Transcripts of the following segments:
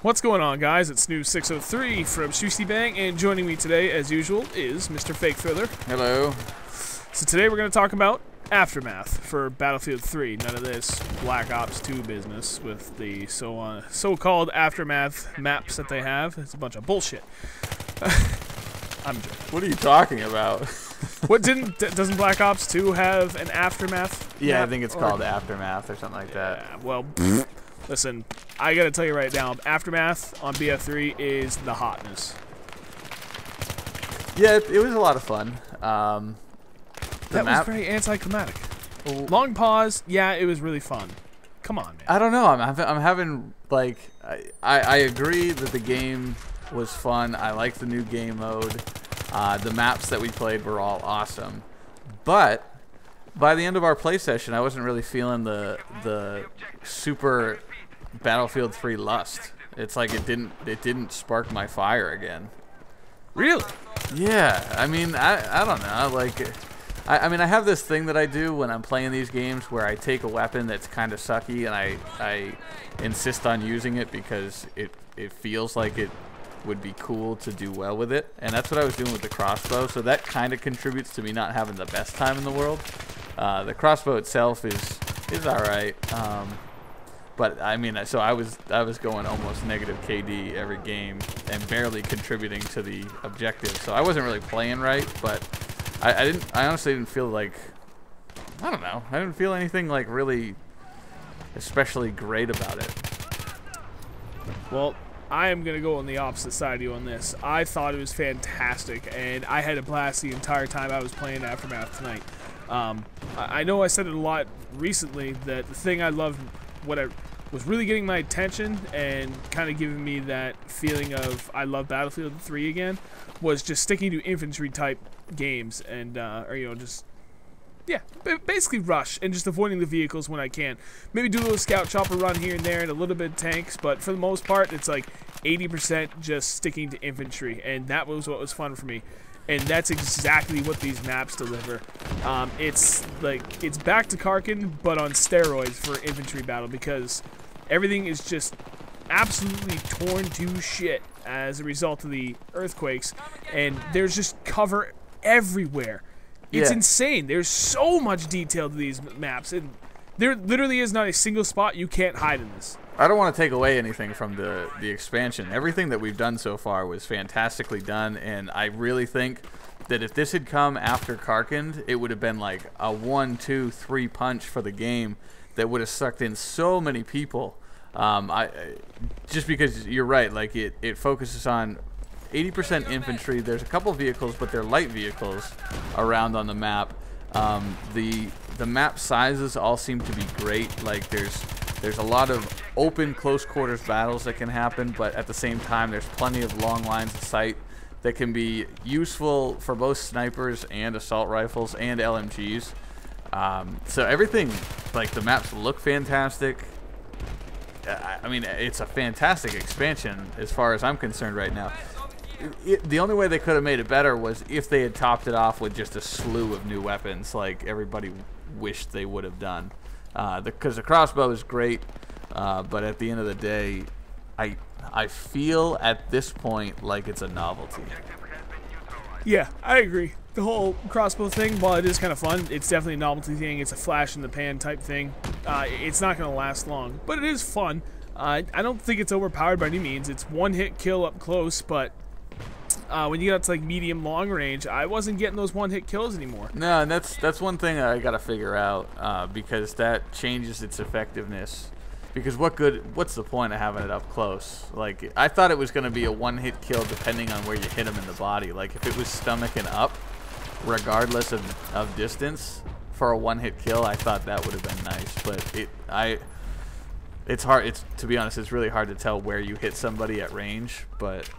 What's going on, guys? It's Snoo603 from Shusty Bang, and joining me today, as usual, is Mr. FakeThriller. Hello. So today we're going to talk about Aftermath for Battlefield 3. None of this Black Ops 2 business with the so-called Aftermath maps that they have. It's a bunch of bullshit. I'm joking. What are you talking about? Doesn't Black Ops 2 have an Aftermath Yeah, map? I think it's called Aftermath or something like that. Yeah, well, listen, I gotta tell you right now, Aftermath on BF3 is the hotness. Yeah, it was a lot of fun. That was very anticlimactic. Long pause, yeah, it was really fun. Come on, man. I don't know. I'm having, like, I agree that the game was fun. I like the new game mode. The maps that we played were all awesome. But by the end of our play session, I wasn't really feeling the super Battlefield 3 lust. It's like it didn't spark my fire again. Really? Yeah. I mean, I don't know. Like, I mean, I have this thing that I do when I'm playing these games where I take a weapon that's kind of sucky and I insist on using it because it feels like it would be cool to do well with it, and that's what I was doing with the crossbow. So that kind of contributes to me not having the best time in the world. The crossbow itself is all right, but I mean, so I was going almost negative KD every game and barely contributing to the objective. So I wasn't really playing right, but I honestly didn't feel like, I don't know, I didn't feel anything like really especially great about it. Well, I am going to go on the opposite side of you on this. I thought it was fantastic, and I had a blast the entire time I was playing Aftermath tonight. I know I said it a lot recently that the thing I loved, what was really getting my attention and kind of giving me that feeling of I love Battlefield 3 again, was just sticking to infantry type games and, or, you know, just, yeah, basically rush and just avoiding the vehicles when I can. Maybe do a little scout chopper run here and there and a little bit of tanks, but for the most part, it's like 80% just sticking to infantry, and that was what was fun for me. And that's exactly what these maps deliver. It's like, it's back to Karkin, but on steroids for infantry battle, because everything is just absolutely torn to shit as a result of the earthquakes, and there's just cover everywhere. It's insane. There's so much detail to these maps, and there literally is not a single spot you can't hide in this. I don't want to take away anything from the expansion. Everything that we've done so far was fantastically done, and I really think that if this had come after Karkin, it would have been like a 1, 2, 3 punch for the game that would have sucked in so many people. Just because you're right, like it focuses on 80% infantry. There's a couple vehicles, but they're light vehicles around on the map. The map sizes all seem to be great. Like there's a lot of open close quarters battles that can happen, but at the same time there's plenty of long lines of sight that can be useful for both snipers and assault rifles and LMGs. So everything, like the maps look fantastic. I mean, it's a fantastic expansion as far as I'm concerned right now. The only way they could have made it better was if they had topped it off with just a slew of new weapons like everybody wished they would have done. Because the crossbow is great, but at the end of the day, I feel at this point like it's a novelty. Yeah, I agree. The whole crossbow thing, while it is kind of fun, it's definitely a novelty thing. It's a flash in the pan type thing. It's not going to last long, but it is fun. I don't think it's overpowered by any means. It's one-hit kill up close, but when you get up to like medium long range, I wasn't getting those one-hit kills anymore. No, and that's one thing I got to figure out, because that changes its effectiveness. Because what's the point of having it up close? Like, I thought it was going to be a one-hit kill depending on where you hit him in the body. Like, if it was stomach and up, regardless of distance, for a one-hit kill, I thought that would have been nice. But it's hard. To be honest, it's really hard to tell where you hit somebody at range. But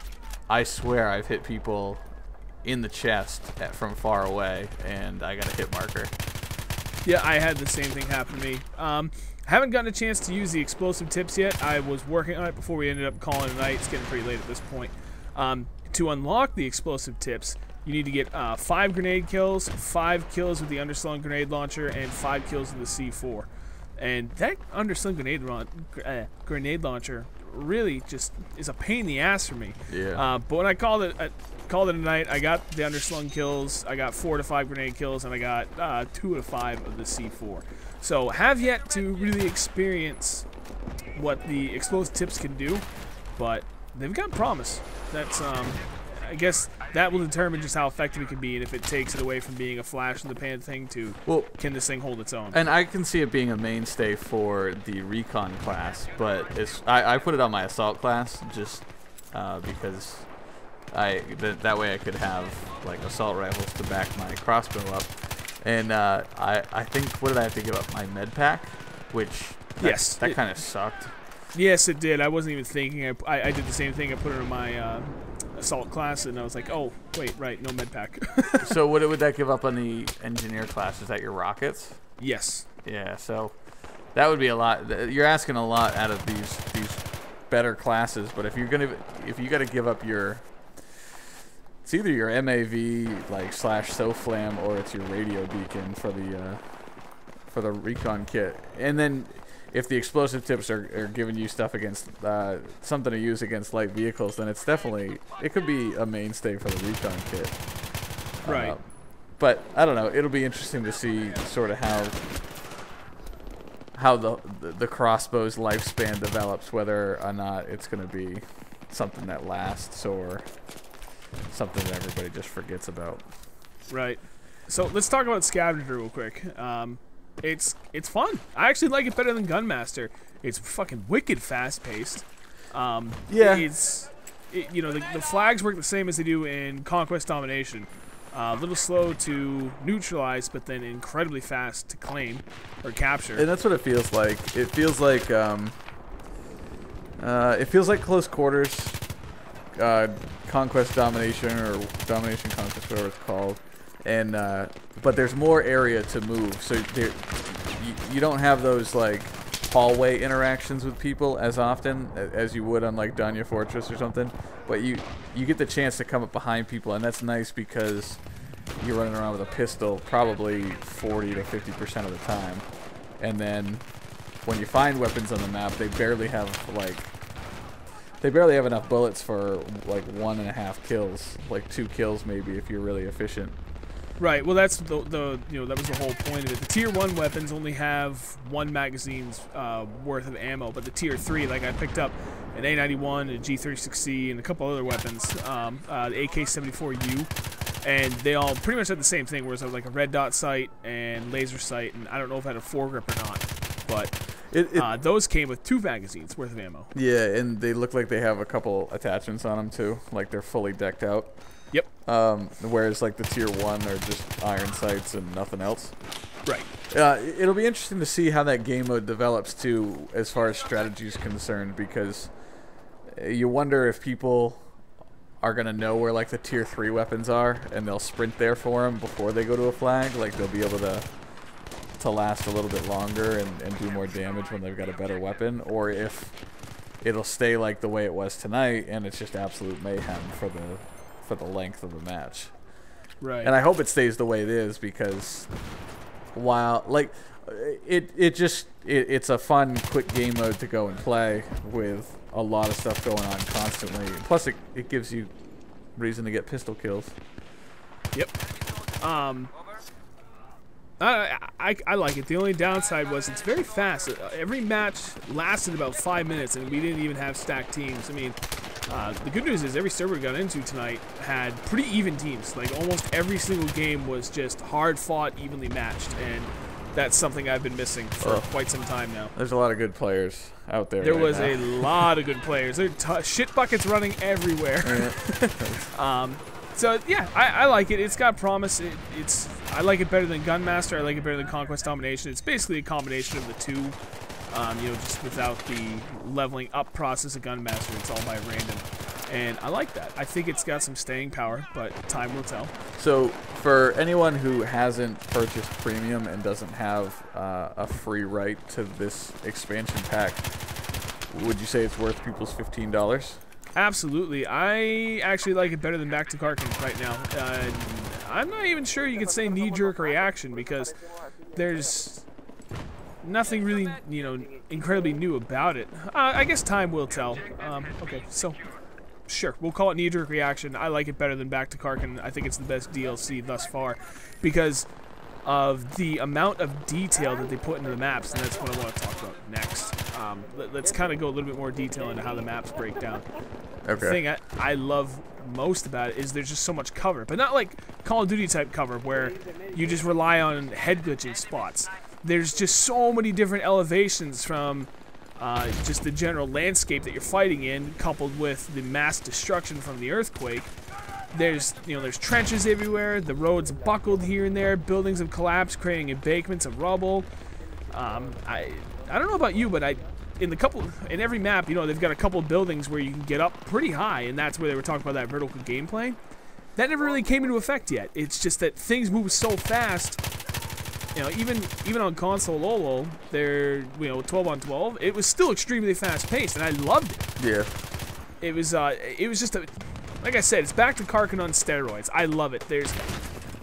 I swear I've hit people in the chest from far away, and I got a hit marker. Yeah, I had the same thing happen to me. I haven't gotten a chance to use the explosive tips yet. I was working on it before we ended up calling it a night. It's getting pretty late at this point. To unlock the explosive tips, you need to get 5 grenade kills, 5 kills with the underslung grenade launcher, and 5 kills with the C4. And that underslung grenade launcher really just is a pain in the ass for me. Yeah. But when I called it a night, I got the underslung kills, I got 4 to 5 grenade kills, and I got 2 to 5 of the C4. So have yet to really experience what the explosive tips can do, but they've got promise. That's I guess that will determine just how effective it can be, and if it takes it away from being a flash in the pan thing to, well, can this thing hold its own? And I can see it being a mainstay for the recon class, but I put it on my assault class just because that way I could have like assault rifles to back my crossbow up. And I think, what did I have to give up? My med pack, which that kind of sucked. Yes, it did. I wasn't even thinking. I did the same thing. I put it in my assault class, and I was like, oh, wait, right, no med pack. So what would that give up on the engineer class? Is that your rockets? Yes. Yeah, so that would be a lot. You're asking a lot out of these better classes, but if you got to give up your, it's either your MAV like / SOFLAM, or it's your radio beacon for the recon kit. And then if the explosive tips are giving you stuff against something to use against light vehicles, then it could be a mainstay for the recon kit. Right. But I don't know. It'll be interesting to see sort of how the crossbow's lifespan develops, whether or not it's going to be something that lasts or something that everybody just forgets about. Right. So let's talk about scavenger real quick. It's fun. I actually like it better than Gunmaster. It's fucking wicked fast paced. Yeah. You know, the flags work the same as they do in Conquest Domination. A little slow to neutralize, but then incredibly fast to claim or capture. And that's what it feels like. It feels like close quarters, Conquest Domination, or Domination Conquest, whatever it's called. And but there's more area to move, so you don't have those like hallway interactions with people as often as you would on like Danya Fortress or something. But you get the chance to come up behind people, and that's nice because you're running around with a pistol probably 40 to 50% of the time. And then when you find weapons on the map, they barely have enough bullets for like 1.5 kills, like 2 kills maybe if you're really efficient. Right. Well, that's that was the whole point of it. The tier 1 weapons only have 1 magazine's worth of ammo, but the tier 3, like I picked up an A91, a G36C, and a couple other weapons, the AK-74U, and they all pretty much had the same thing, whereas I had like a red dot sight and laser sight, and I don't know if I had a foregrip or not, but those came with 2 magazines worth of ammo. Yeah, and they look like they have a couple attachments on them too, like they're fully decked out. Yep. Whereas like the tier 1 are just iron sights and nothing else. Right. It'll be interesting to see how that game mode develops too, as far as strategy is concerned, because you wonder if people are gonna know where like the tier 3 weapons are, and they'll sprint there for them before they go to a flag. Like they'll be able to last a little bit longer and do more damage when they've got a better weapon, or if it'll stay like the way it was tonight, and it's just absolute mayhem for the length of the match. Right. And I hope it stays the way it is, because while like it's a fun quick game mode to go and play with a lot of stuff going on constantly. Plus it gives you reason to get pistol kills. Yep. I like it. The only downside was it's very fast. Every match lasted about 5 minutes, and we didn't even have stacked teams. I mean, the good news is every server we got into tonight had pretty even teams. Like almost every single game was just hard fought, evenly matched, and that's something I've been missing for quite some time now. There's a lot of good players out there. There right was now. a lot of good players. There are shit buckets running everywhere. So yeah, I like it. It's got promise. I like it better than Gunmaster. I like it better than Conquest Domination. It's basically a combination of the two. Just without the leveling up process of Gunmaster, it's all by random. And I like that. I think it's got some staying power, but time will tell. So, for anyone who hasn't purchased Premium and doesn't have a free right to this expansion pack, would you say it's worth people's $15? Absolutely. I actually like it better than Back to Karkin right now. I'm not even sure you could say knee-jerk reaction, because there's nothing really, you know, incredibly new about it. I guess time will tell. Okay, so sure, we'll call it knee-jerk reaction. I like it better than Back to Karkin. I think it's the best DLC thus far because of the amount of detail that they put into the maps, and that's what I want to talk about next. Let's kind of go a little bit more detail into how the maps break down. Okay. The thing I love most about it is there's just so much cover, but not like Call of Duty type cover where you just rely on head glitching spots. There's just so many different elevations from just the general landscape that you're fighting in, coupled with the mass destruction from the earthquake. There's trenches everywhere, the roads buckled here and there, buildings have collapsed, creating embankments of rubble. I don't know about you, but in every map, you know, they've got a couple of buildings where you can get up pretty high, and that's where they were talking about that vertical gameplay. That never really came into effect yet. It's just that things move so fast. You know, even on console Lolo, they're 12 on 12. It was still extremely fast paced, and I loved it. Yeah. It was just like I said, it's Back to Karkin on steroids. I love it. There's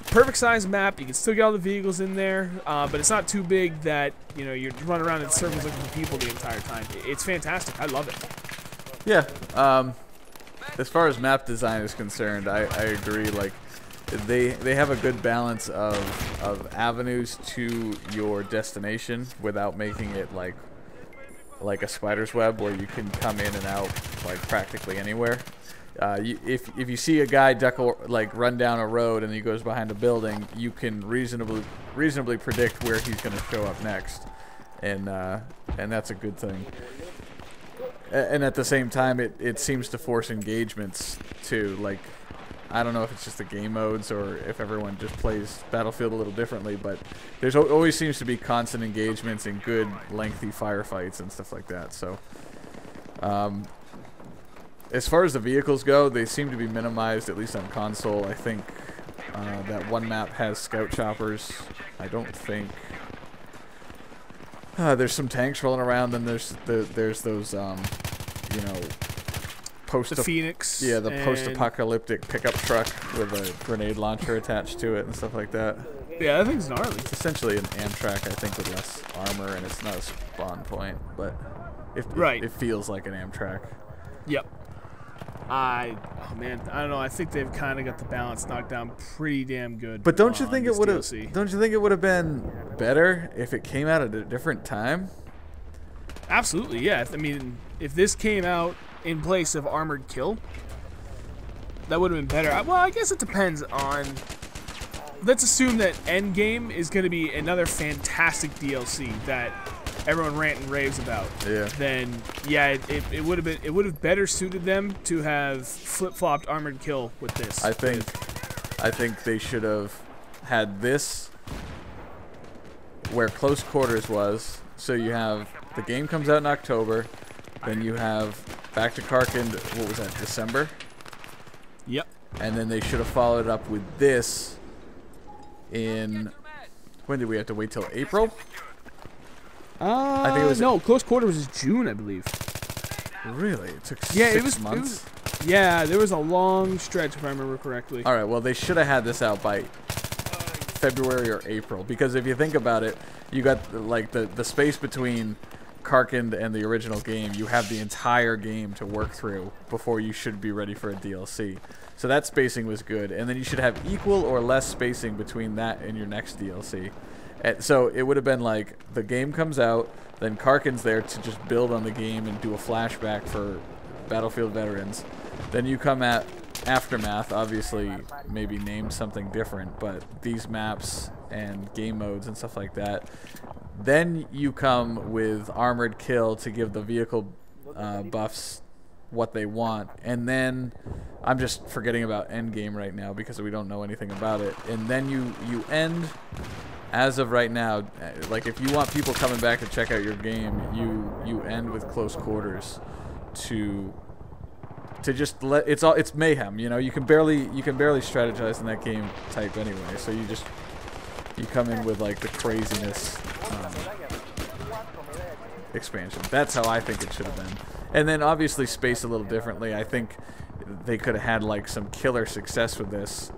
perfect size map. You can still get all the vehicles in there, but it's not too big that you run around in circles looking for people the entire time. It's fantastic. I love it. Yeah. As far as map design is concerned, I agree. Like, they have a good balance of avenues to your destination without making it like a spider's web where you can come in and out like practically anywhere. If you see a guy run down a road and he goes behind a building, you can reasonably predict where he's going to show up next, and that's a good thing. And at the same time, it seems to force engagements too. Like, I don't know if it's just the game modes or if everyone just plays Battlefield a little differently, but there's always seems to be constant engagements and good lengthy firefights and stuff like that. So, as far as the vehicles go, they seem to be minimized, at least on console. I think that one map has scout choppers. I don't think there's some tanks rolling around. Then there's those The Phoenix. Yeah, the post-apocalyptic pickup truck with a grenade launcher attached to it and stuff like that. Yeah, that thing's gnarly. It's essentially an Amtrak, I think, with less armor, and it's not a spawn point, but it feels like an Amtrak. Yep. Oh man, I don't know. I think they've kind of got the balance knocked down pretty damn good. But don't you think it would have? Don't you think it would have been better if it came out at a different time? Absolutely, yeah. I mean, if this came out in place of Armored Kill, that would have been better. Well, I guess it depends on. Let's assume that Endgame is going to be another fantastic DLC that everyone rant and raves about. Yeah. Then yeah, it would have better suited them to have flip-flopped Armored Kill with this. I think they should have had this where Close Quarters was. So you have the game comes out in October, then you have Back to Karkin. What was that? December. Yep. And then they should have followed up with this in. When did we have to wait till April? I think it was Close Quarters was June, I believe. Really? It took 6 months? Yeah, there was a long stretch, if I remember correctly. All right, well, they should have had this out by February or April, because if you think about it, you got like the space between Karkin and the original game. You have the entire game to work through before you should be ready for a DLC. So that spacing was good, and then you should have equal or less spacing between that and your next DLC. So it would have been like the game comes out, then Karkin's there to just build on the game and do a flashback for Battlefield veterans. Then you come at Aftermath, obviously maybe named something different, but these maps and game modes and stuff like that. Then you come with Armored Kill to give the vehicle buffs what they want. And then I'm just forgetting about Endgame right now because we don't know anything about it. And then you end... As of right now, like if you want people coming back to check out your game, you end with Close Quarters to just let it's mayhem. You know, you can barely strategize in that game type anyway. So you come in with like the craziness expansion. That's how I think it should have been. And then obviously space a little differently. I think they could have had like some killer success with this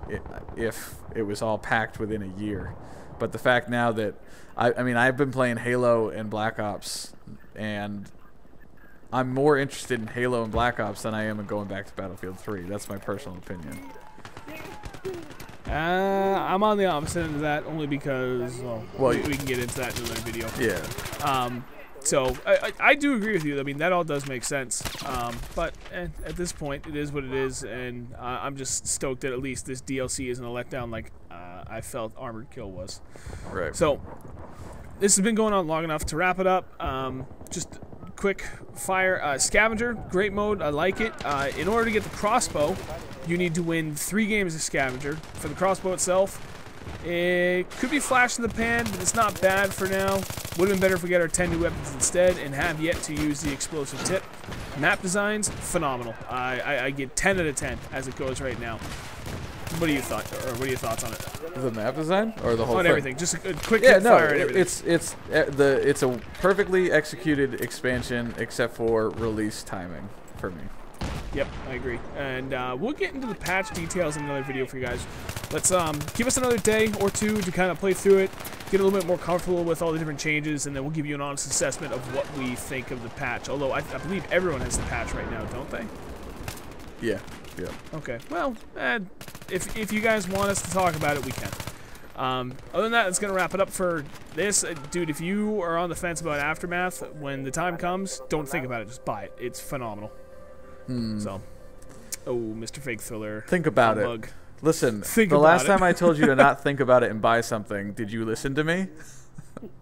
if it was all packed within a year. But the fact now that I mean, I've been playing Halo and Black Ops, and I'm more interested in Halo and Black Ops than I am in going back to Battlefield 3. That's my personal opinion. I'm on the opposite end of that, only because we can get into that in another video. Yeah. So I do agree with you. I mean, that all does make sense. But at this point, it is what it is, and I'm just stoked that at least this DLC isn't a letdown like I felt Armored Kill was. Right. So this has been going on long enough to wrap it up. Just quick fire. Scavenger, great mode. I like it. In order to get the crossbow, you need to win 3 games of Scavenger. For the crossbow itself, it could be flash in the pan, but it's not bad for now. Would have been better if we got our 10 new weapons instead and have yet to use the explosive tip. Map designs, phenomenal. I get 10 out of 10 as it goes right now. What are your thoughts on it? The map design or the whole on thing? Everything, just a quick fire and everything. It's a perfectly executed expansion except for release timing for me. Yep, I agree. And we'll get into the patch details in another video for you guys. Let's give us another day or two to kind of play through it, get a little bit more comfortable with all the different changes, and then we'll give you an honest assessment of what we think of the patch. Although I believe everyone has the patch right now, don't they? Yeah. Yeah. Okay. Well, if you guys want us to talk about it, we can. Other than that, that's going to wrap it up for this. Dude, if you are on the fence about Aftermath, when the time comes, don't think about it. Just buy it. It's phenomenal. So, Mr. FakeThriller. Think about it. Listen, the last time I told you to not think about it and buy something, did you listen to me?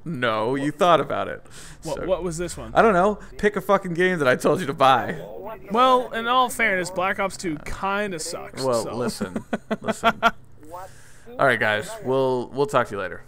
No, you thought about it. What was this one? I don't know. Pick a fucking game that I told you to buy. Well, in all fairness, Black Ops 2 kind of sucks. Well, so. listen. All right, guys. We'll talk to you later.